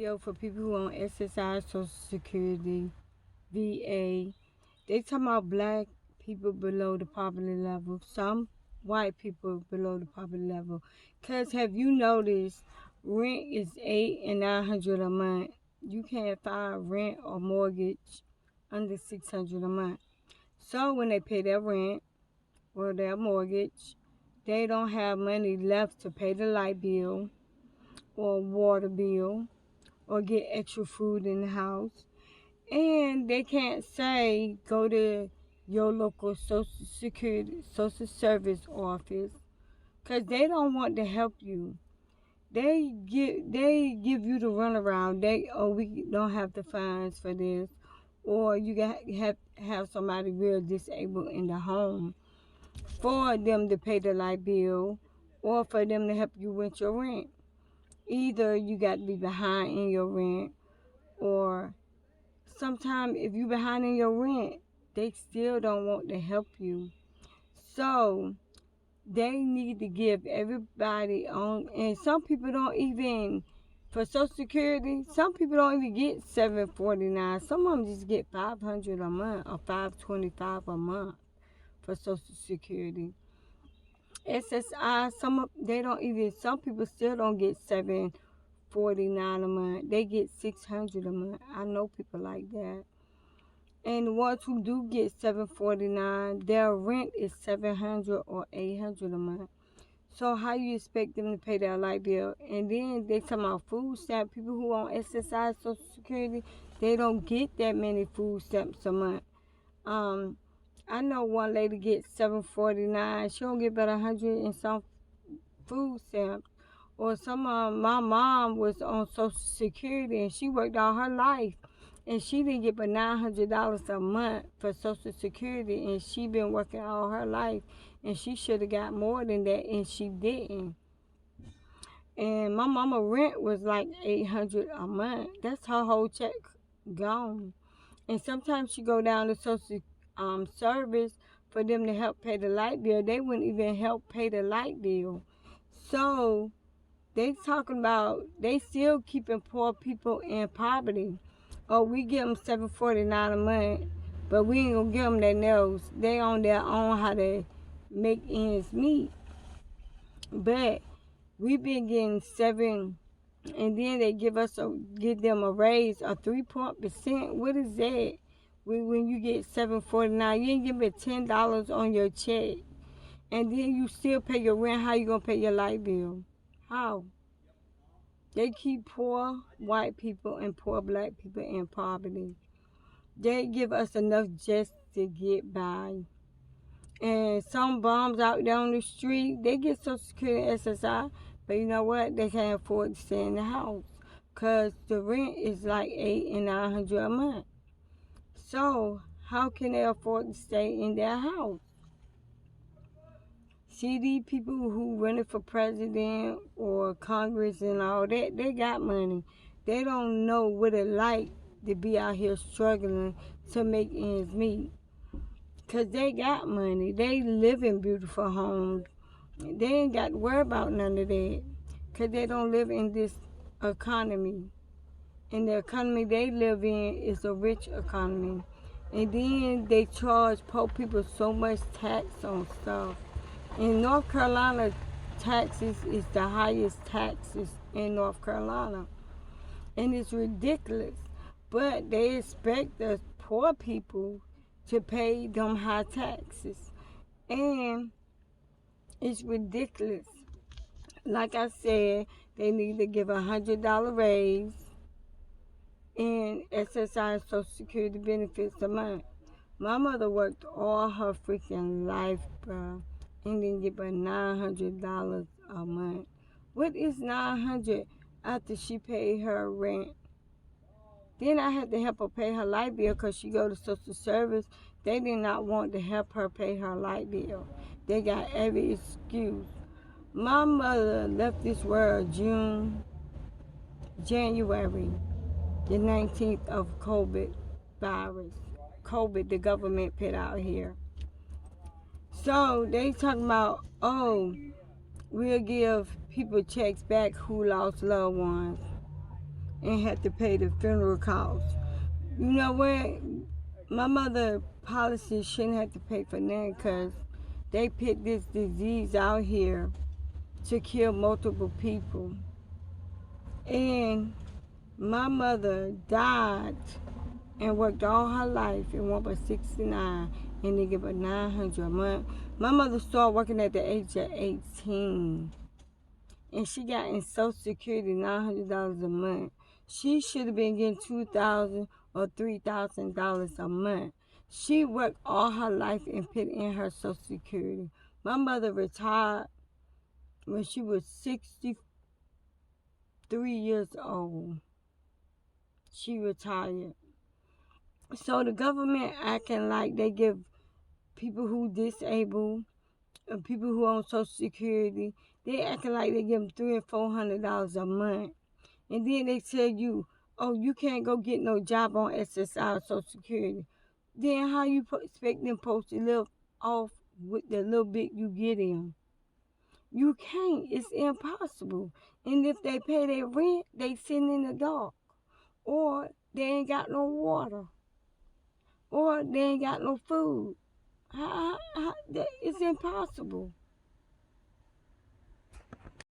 video for people who on SSI, Social Security, VA. They talking about black people below the poverty level. Some white people below the poverty level. Cause have you noticed rent is $800 and $900 a month. You can't find rent or mortgage under $600 a month. So when they pay their rent or their mortgage, they don't have money left to pay the light bill or water bill or get extra food in the house. And they can't say go to your local social service office because they don't want to help you. They give you the runaround. We don't have the funds for this, or you have somebody real disabled in the home for them to pay the light bill, or for them to help you with your rent. Either you got to be behind in your rent, or sometimes if you behind in your rent, they still don't want to help you. So they need to give everybody on, and some people don't even, for Social Security, some people don't even get $749. Some of them just get $500 a month or $525 a month for Social Security. SSI, some people still don't get $749 a month. They get $600 a month. I know people like that. And the ones who do get $749, their rent is $700 or $800 a month. So how you expect them to pay their light bill? And then they talking about food stamp. People who on SSI, Social Security, they don't get that many food stamps a month. I know one lady gets $749. She don't get about 100 and some food stamps. Or my mom was on Social Security and she worked all her life. And she didn't get but $900 a month for Social Security, and she been working all her life, and she should have got more than that, and she didn't. And my mama rent was like $800 a month. That's her whole check gone. And sometimes she go down to social service for them to help pay the light bill. They wouldn't even help pay the light bill. So they talking about they still keeping poor people in poverty. Oh, we give them $749 a month, but we ain't gonna give them their nails. They on their own how to make ends meet. But we been getting $7, and then they give them a raise of 3%. What is that? When you get $749, you ain't giving $10 on your check, and then you still pay your rent. How you gonna pay your light bill? How? They keep poor white people and poor black people in poverty. They give us enough just to get by. And some bums out there on the street, they get Social Security and SSI, but you know what? They can't afford to stay in the house because the rent is like $800 and $900 a month. So how can they afford to stay in their house? See, these people who running for president or Congress and all that, they got money. They don't know what it like to be out here struggling to make ends meet. Because they got money. They live in beautiful homes. They ain't got to worry about none of that. Because they don't live in this economy. And the economy they live in is a rich economy. And then they charge poor people so much tax on stuff. In North Carolina, taxes is the highest taxes in North Carolina. And it's ridiculous. But they expect the poor people to pay them high taxes. And it's ridiculous. Like I said, they need to give $100 raise in SSI Social Security benefits a month. My mother worked all her freaking life, bro, and didn't get but $900 a month. What is $900 after she paid her rent? Then I had to help her pay her light bill because she go to social service. They did not want to help her pay her light bill. They got every excuse. My mother left this world January the 19th of COVID virus. COVID, the government put out here. So they talking about, oh, we'll give people checks back who lost loved ones. and have to pay the funeral costs. You know what? My mother policy shouldn't have to pay for nothing because they picked this disease out here to kill multiple people. And my mother died and worked all her life and went for 69 and they give her 900 a month. My mother started working at the age of 18 and she got in Social Security $900 a month. She should have been getting $2,000 or $3,000 a month. She worked all her life and put in her Social Security. My mother retired when she was 63 years old. She retired. So the government acting like they give people who disabled, people who on Social Security, they acting like they give them $300 and $400 a month. And then they tell you, oh, you can't go get no job on SSI or Social Security. Then how you expect them folks to live off with the little bit you get in? You can't. It's impossible. And if they pay their rent, they sitting in the dark. Or they ain't got no water. Or they ain't got no food. It's impossible.